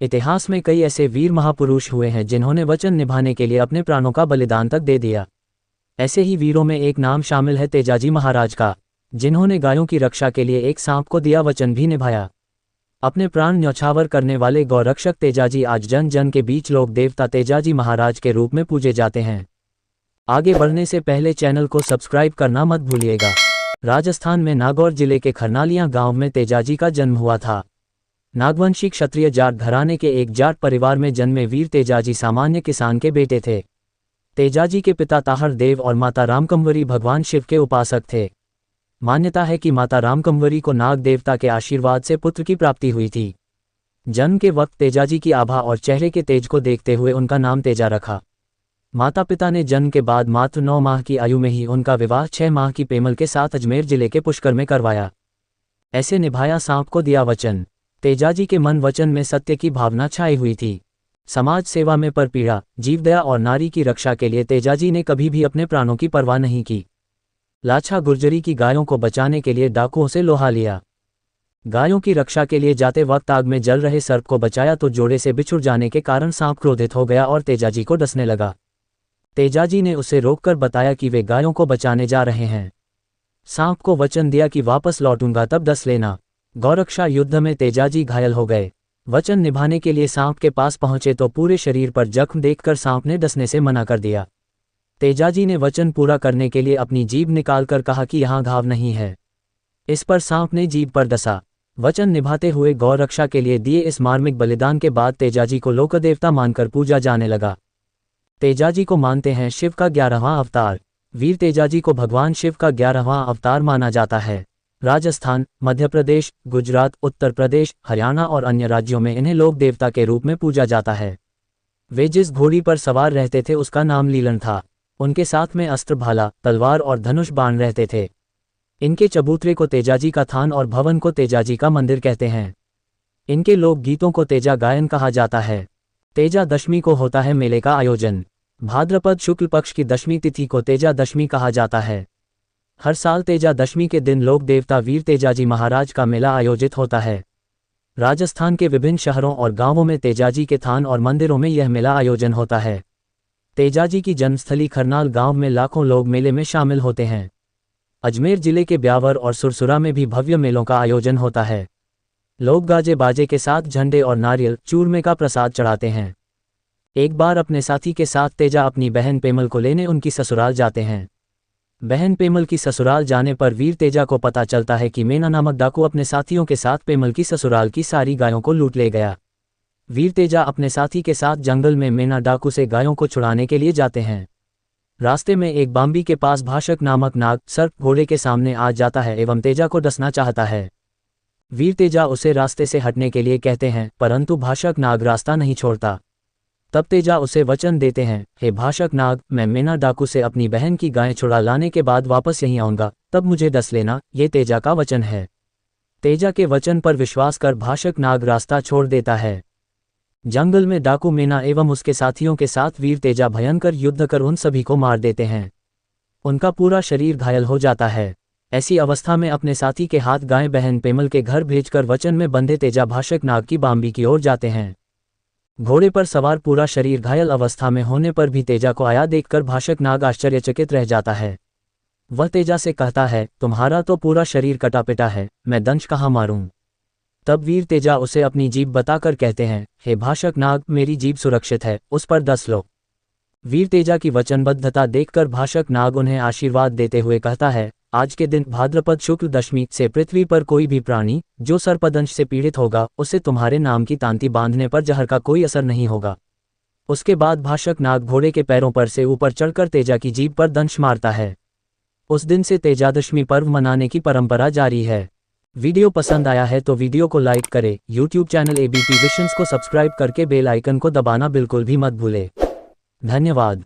इतिहास में कई ऐसे वीर महापुरुष हुए हैं जिन्होंने वचन निभाने के लिए अपने प्राणों का बलिदान तक दे दिया। ऐसे ही वीरों में एक नाम शामिल है तेजाजी महाराज का, जिन्होंने गायों की रक्षा के लिए एक सांप को दिया वचन भी निभाया। अपने प्राण न्यौछावर करने वाले गौरक्षक तेजाजी आज जन जन के बीच लोक देवता तेजाजी महाराज के रूप में पूजे जाते हैं। आगे बढ़ने से पहले चैनल को सब्सक्राइब करना मत भूलिएगा। राजस्थान में नागौर जिले के खरनालियां गांव में तेजाजी का जन्म हुआ था। नागवंशी क्षत्रिय जाट घराने के एक जाट परिवार में जन्मे वीर तेजाजी सामान्य किसान के बेटे थे। तेजाजी के पिता ताहर देव और माता रामकंवरी भगवान शिव के उपासक थे। मान्यता है कि माता रामकंवरी को नाग देवता के आशीर्वाद से पुत्र की प्राप्ति हुई थी। जन्म के वक्त तेजाजी की आभा और चेहरे के तेज को देखते हुए उनका नाम तेजा रखा। माता पिता ने जन्म के बाद मात्र 9 माह की आयु में ही उनका विवाह 6 माह की पेमल के साथ अजमेर जिले के पुष्कर में करवाया। ऐसे निभाया सांप को दिया वचन। तेजाजी के मन वचन में सत्य की भावना छाई हुई थी। समाज सेवा में परपीड़ा, जीवदया और नारी की रक्षा के लिए तेजाजी ने कभी भी अपने प्राणों की परवाह नहीं की। लाछा गुर्जरी की गायों को बचाने के लिए डाकुओं से लोहा लिया। गायों की रक्षा के लिए जाते वक्त आग में जल रहे सर्प को बचाया तो जोड़े से बिछुड़ जाने के कारण सांप क्रोधित हो गया और तेजाजी को डसने लगा। तेजाजी ने उसे रोककर बताया कि वे गायों को बचाने जा रहे हैं। सांप को वचन दिया कि वापस लौटूंगा तब डस लेना। गौरक्षा युद्ध में तेजाजी घायल हो गए। वचन निभाने के लिए सांप के पास पहुंचे तो पूरे शरीर पर जख्म देखकर सांप ने डसने से मना कर दिया। तेजाजी ने वचन पूरा करने के लिए अपनी जीभ निकालकर कहा कि यहाँ घाव नहीं है। इस पर सांप ने जीभ पर डसा। वचन निभाते हुए गौरक्षा के लिए दिए इस मार्मिक बलिदान के बाद तेजाजी को लोकदेवता मानकर पूजा जाने लगा। तेजाजी को मानते हैं शिव का 11वां अवतार। वीर तेजाजी को भगवान शिव का 11वां अवतार माना जाता है। राजस्थान, मध्य प्रदेश, गुजरात, उत्तर प्रदेश, हरियाणा और अन्य राज्यों में इन्हें लोक देवता के रूप में पूजा जाता है। वे जिस घोड़ी पर सवार रहते थे उसका नाम लीलन था। उनके साथ में अस्त्र, भाला, तलवार और धनुष बाण रहते थे। इनके चबूतरे को तेजाजी का थान और भवन को तेजाजी का मंदिर कहते हैं। इनके लोक गीतों को तेजा गायन कहा जाता है। तेजा दशमी को होता है मेले का आयोजन। भाद्रपद शुक्ल पक्ष की दशमी तिथि को तेजा दशमी कहा जाता है। हर साल तेजा दशमी के दिन लोक देवता वीर तेजाजी महाराज का मेला आयोजित होता है। राजस्थान के विभिन्न शहरों और गांवों में तेजाजी के थान और मंदिरों में यह मेला आयोजन होता है। तेजाजी की जन्मस्थली खरनाल गांव में लाखों लोग मेले में शामिल होते हैं। अजमेर जिले के ब्यावर और सुरसुरा में भी भव्य मेलों का आयोजन होता है। लोग गाजे बाजे के साथ झंडे और नारियल चूरमे का प्रसाद चढ़ाते हैं। एक बार अपने साथी के साथ तेजा अपनी बहन पेमल को लेने उनकी ससुराल जाते हैं। बहन पेमल की ससुराल जाने पर वीर तेजा को पता चलता है कि मेना नामक डाकू अपने साथियों के साथ पेमल की ससुराल की सारी गायों को लूट ले गया। वीर तेजा अपने साथी के साथ जंगल में मेना डाकू से गायों को छुड़ाने के लिए जाते हैं। रास्ते में एक बांबी के पास भाषक नामक नाग सर्प घोड़े के सामने आ जाता है एवं तेजा को डसना चाहता है। वीर तेजा उसे रास्ते से हटने के लिए कहते हैं, परंतु भाषक नाग रास्ता नहीं छोड़ता। तब तेजा उसे वचन देते हैं, हे भाषक नाग, मैं मेना डाकू से अपनी बहन की गायें छुड़ा लाने के बाद वापस यहीं आऊंगा, तब मुझे डस लेना। ये तेजा का वचन है। तेजा के वचन पर विश्वास कर भाषक नाग रास्ता छोड़ देता है। जंगल में डाकू मेना एवं उसके साथियों के साथ वीर तेजा भयंकर युद्ध कर उन सभी को मार देते हैं। उनका पूरा शरीर घायल हो जाता है। ऐसी अवस्था में अपने साथी के हाथ गाय बहन पेमल के घर भेजकर वचन में बंधे तेजा भाषक नाग की बांबी की ओर जाते हैं। घोड़े पर सवार पूरा शरीर घायल अवस्था में होने पर भी तेजा को आया देखकर भाषक नाग आश्चर्यचकित रह जाता है। वह तेजा से कहता है, तुम्हारा तो पूरा शरीर कटा पिटा है, मैं दंश कहाँ मारूं। तब वीर तेजा उसे अपनी जीभ बताकर कहते हैं, हे भाषक नाग, मेरी जीभ सुरक्षित है, उस पर डस लो। वीर तेजा की वचनबद्धता देखकर भाषक नाग उन्हें आशीर्वाद देते हुए कहता है, आज के दिन भाद्रपद शुक्ल दशमी से पृथ्वी पर कोई भी प्राणी जो सर्पदंश से पीड़ित होगा उसे तुम्हारे नाम की तांती बांधने पर जहर का कोई असर नहीं होगा। उसके बाद भाषक नाग घोड़े के पैरों पर से ऊपर चढ़कर तेजा की जीभ पर दंश मारता है। उस दिन से तेजादशमी पर्व मनाने की परंपरा जारी है। वीडियो पसंद आया है तो वीडियो को लाइक करें। यूट्यूब चैनल एबीपी विजन्स को सब्सक्राइब करके बेल आइकन को दबाना बिल्कुल भी मत भूले। धन्यवाद।